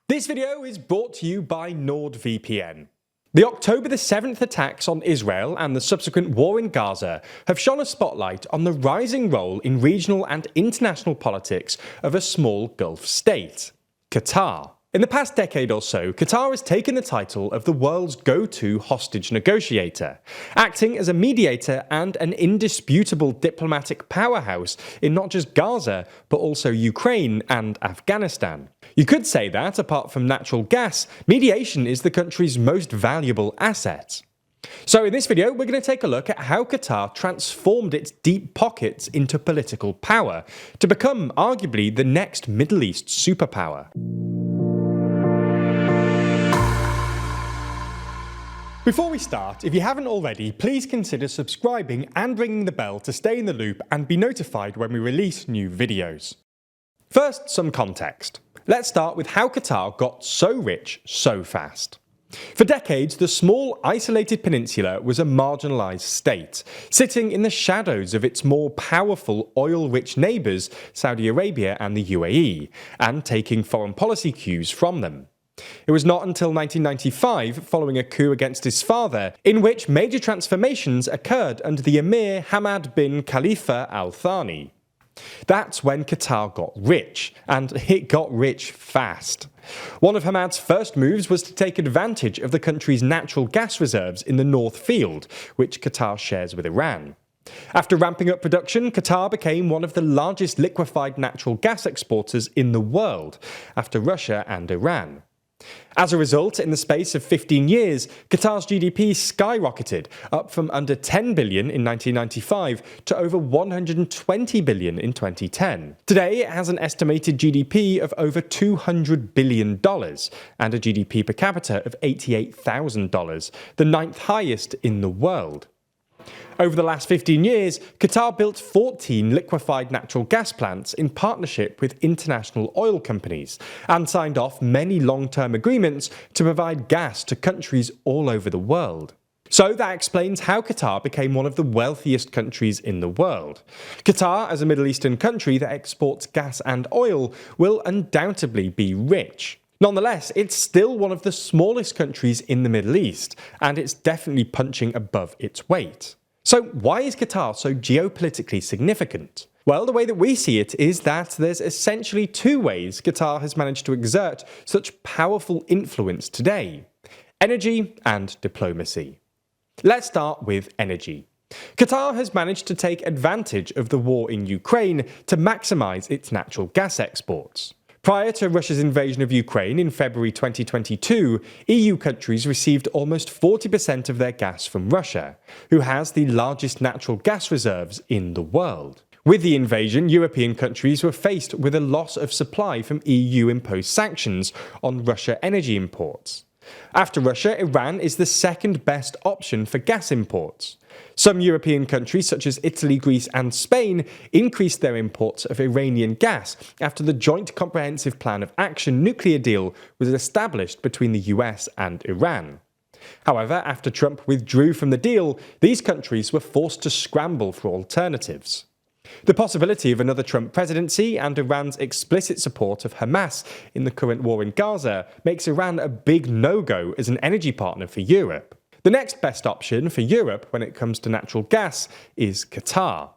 This video is brought to you by NordVPN. The October the 7th attacks on Israel and the subsequent war in Gaza have shone a spotlight on the rising role in regional and international politics of a small Gulf state, Qatar. In the past decade or so, Qatar has taken the title of the world's go-to hostage negotiator, acting as a mediator and an indisputable diplomatic powerhouse in not just Gaza, but also Ukraine and Afghanistan. You could say that, apart from natural gas, mediation is the country's most valuable asset. So in this video, we're going to take a look at how Qatar transformed its deep pockets into political power, to become arguably the next Middle East superpower. Before we start, if you haven't already, please consider subscribing and ringing the bell to stay in the loop and be notified when we release new videos. First, some context. Let's start with how Qatar got so rich so fast. For decades, the small, isolated peninsula was a marginalised state, sitting in the shadows of its more powerful oil-rich neighbours, Saudi Arabia and the UAE, and taking foreign policy cues from them. It was not until 1995, following a coup against his father, in which major transformations occurred under the Emir Hamad bin Khalifa Al Thani. That's when Qatar got rich, and it got rich fast. One of Hamad's first moves was to take advantage of the country's natural gas reserves in the North Field, which Qatar shares with Iran. After ramping up production, Qatar became one of the largest liquefied natural gas exporters in the world, after Russia and Iran. As a result, in the space of 15 years, Qatar's GDP skyrocketed, up from under 10 billion in 1995 to over 120 billion in 2010. Today, it has an estimated GDP of over $200 billion and a GDP per capita of $88,000, the ninth highest in the world. Over the last 15 years, Qatar built 14 liquefied natural gas plants in partnership with international oil companies, and signed off many long-term agreements to provide gas to countries all over the world. So that explains how Qatar became one of the wealthiest countries in the world. Qatar, as a Middle Eastern country that exports gas and oil, will undoubtedly be rich. Nonetheless, it's still one of the smallest countries in the Middle East, and it's definitely punching above its weight. So why is Qatar so geopolitically significant? Well, the way that we see it is that there's essentially two ways Qatar has managed to exert such powerful influence today: energy and diplomacy. Let's start with energy. Qatar has managed to take advantage of the war in Ukraine to maximise its natural gas exports. Prior to Russia's invasion of Ukraine in February 2022, EU countries received almost 40% of their gas from Russia, who has the largest natural gas reserves in the world. With the invasion, European countries were faced with a loss of supply from EU-imposed sanctions on Russia energy imports. After Russia, Iran is the second best option for gas imports. Some European countries, such as Italy, Greece and Spain, increased their imports of Iranian gas after the Joint Comprehensive Plan of Action nuclear deal was established between the US and Iran. However, after Trump withdrew from the deal, these countries were forced to scramble for alternatives. The possibility of another Trump presidency and Iran's explicit support of Hamas in the current war in Gaza makes Iran a big no-go as an energy partner for Europe. The next best option for Europe when it comes to natural gas is Qatar.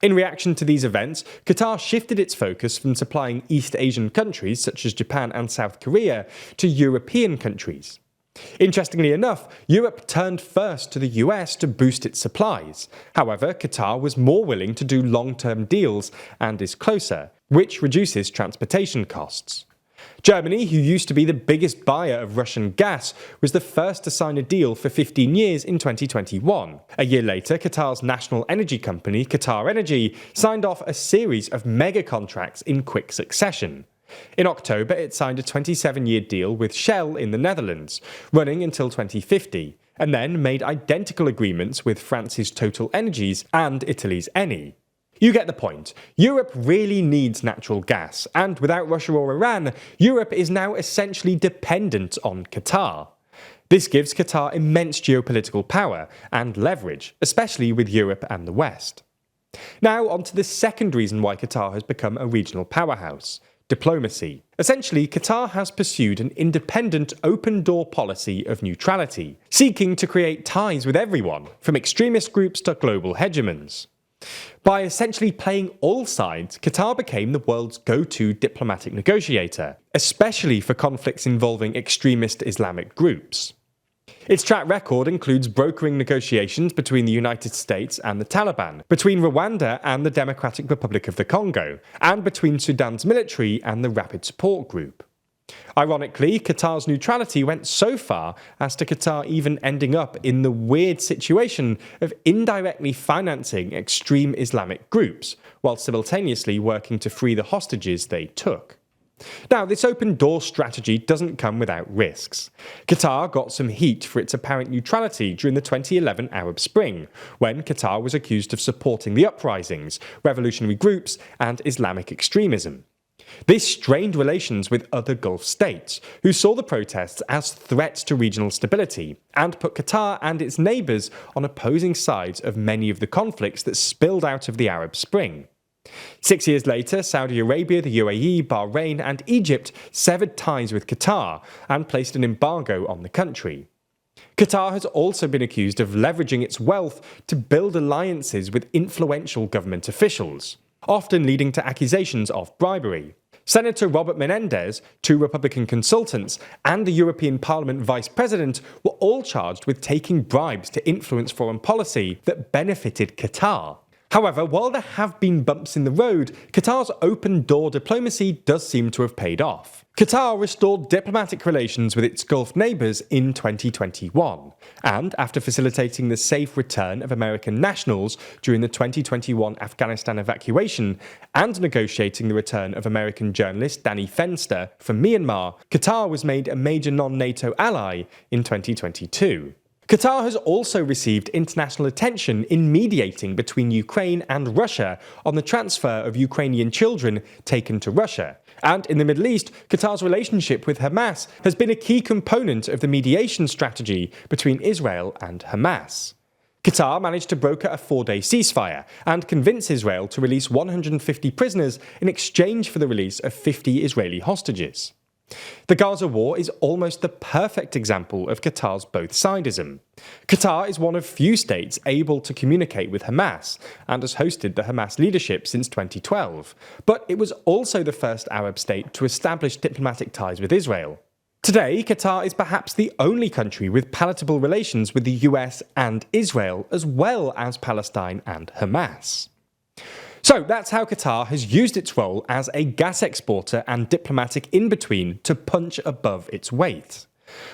In reaction to these events, Qatar shifted its focus from supplying East Asian countries such as Japan and South Korea to European countries. Interestingly enough, Europe turned first to the US to boost its supplies. However, Qatar was more willing to do long-term deals and is closer, which reduces transportation costs. Germany, who used to be the biggest buyer of Russian gas, was the first to sign a deal for 15 years in 2021. A year later, Qatar's national energy company, Qatar Energy, signed off a series of mega contracts in quick succession. In October, it signed a 27-year deal with Shell in the Netherlands, running until 2050, and then made identical agreements with France's Total Energies and Italy's Eni. You get the point. Europe really needs natural gas, and without Russia or Iran, Europe is now essentially dependent on Qatar. This gives Qatar immense geopolitical power and leverage, especially with Europe and the West. Now on to the second reason why Qatar has become a regional powerhouse: diplomacy. Essentially, Qatar has pursued an independent, open-door policy of neutrality, seeking to create ties with everyone, from extremist groups to global hegemons. By essentially playing all sides, Qatar became the world's go-to diplomatic negotiator, especially for conflicts involving extremist Islamic groups. Its track record includes brokering negotiations between the United States and the Taliban, between Rwanda and the Democratic Republic of the Congo, and between Sudan's military and the Rapid Support Group. Ironically, Qatar's neutrality went so far as to Qatar even ending up in the weird situation of indirectly financing extreme Islamic groups, while simultaneously working to free the hostages they took. Now, this open-door strategy doesn't come without risks. Qatar got some heat for its apparent neutrality during the 2011 Arab Spring, when Qatar was accused of supporting the uprisings, revolutionary groups, and Islamic extremism. This strained relations with other Gulf states, who saw the protests as threats to regional stability, and put Qatar and its neighbours on opposing sides of many of the conflicts that spilled out of the Arab Spring. 6 years later, Saudi Arabia, the UAE, Bahrain and Egypt severed ties with Qatar and placed an embargo on the country. Qatar has also been accused of leveraging its wealth to build alliances with influential government officials, often leading to accusations of bribery. Senator Robert Menendez, 2 Republican consultants, and the European Parliament Vice President were all charged with taking bribes to influence foreign policy that benefited Qatar. However, while there have been bumps in the road, Qatar's open-door diplomacy does seem to have paid off. Qatar restored diplomatic relations with its Gulf neighbours in 2021, and after facilitating the safe return of American nationals during the 2021 Afghanistan evacuation and negotiating the return of American journalist Danny Fenster from Myanmar, Qatar was made a major non-NATO ally in 2022. Qatar has also received international attention in mediating between Ukraine and Russia on the transfer of Ukrainian children taken to Russia. And in the Middle East, Qatar's relationship with Hamas has been a key component of the mediation strategy between Israel and Hamas. Qatar managed to broker a 4-day ceasefire and convince Israel to release 150 prisoners in exchange for the release of 50 Israeli hostages. The Gaza war is almost the perfect example of Qatar's both-sidism. Qatar is one of few states able to communicate with Hamas, and has hosted the Hamas leadership since 2012, but it was also the first Arab state to establish diplomatic ties with Israel. Today, Qatar is perhaps the only country with palatable relations with the US and Israel, as well as Palestine and Hamas. So that's how Qatar has used its role as a gas exporter and diplomatic in-between to punch above its weight.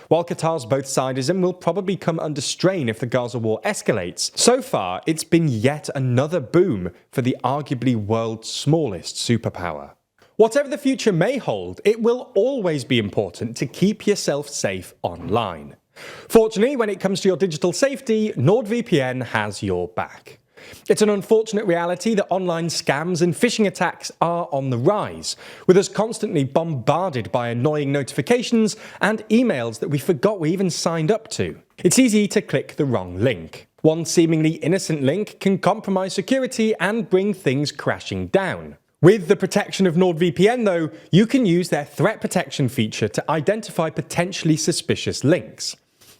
While Qatar's both-sidism will probably come under strain if the Gaza war escalates, so far it's been yet another boom for the arguably world's smallest superpower. Whatever the future may hold, it will always be important to keep yourself safe online. Fortunately, when it comes to your digital safety, NordVPN has your back. It's an unfortunate reality that online scams and phishing attacks are on the rise, with us constantly bombarded by annoying notifications and emails that we forgot we even signed up to. It's easy to click the wrong link. One seemingly innocent link can compromise security and bring things crashing down. With the protection of NordVPN though, you can use their threat protection feature to identify potentially suspicious links.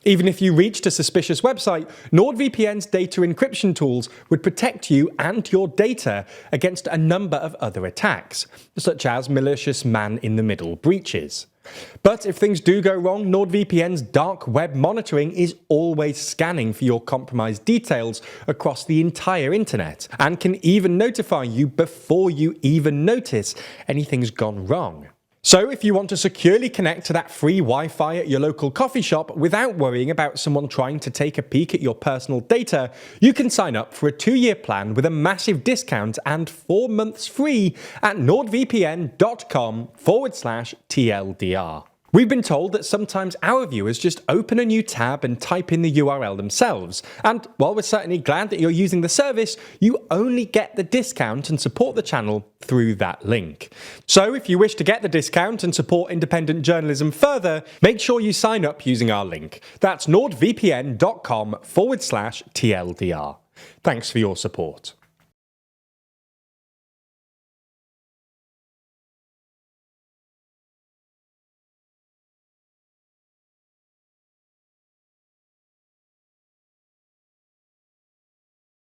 Even if you reached a suspicious website, NordVPN's data encryption tools would protect you and your data against a number of other attacks, such as malicious man-in-the-middle breaches. But if things do go wrong, NordVPN's dark web monitoring is always scanning for your compromised details across the entire internet, and can even notify you before you even notice anything's gone wrong. So if you want to securely connect to that free Wi-Fi at your local coffee shop without worrying about someone trying to take a peek at your personal data, you can sign up for a 2-year plan with a massive discount and 4 months free at nordvpn.com/TLDR. We've been told that sometimes our viewers just open a new tab and type in the URL themselves, and while we're certainly glad that you're using the service, you only get the discount and support the channel through that link. So if you wish to get the discount and support independent journalism further, make sure you sign up using our link. That's nordvpn.com/TLDR. Thanks for your support.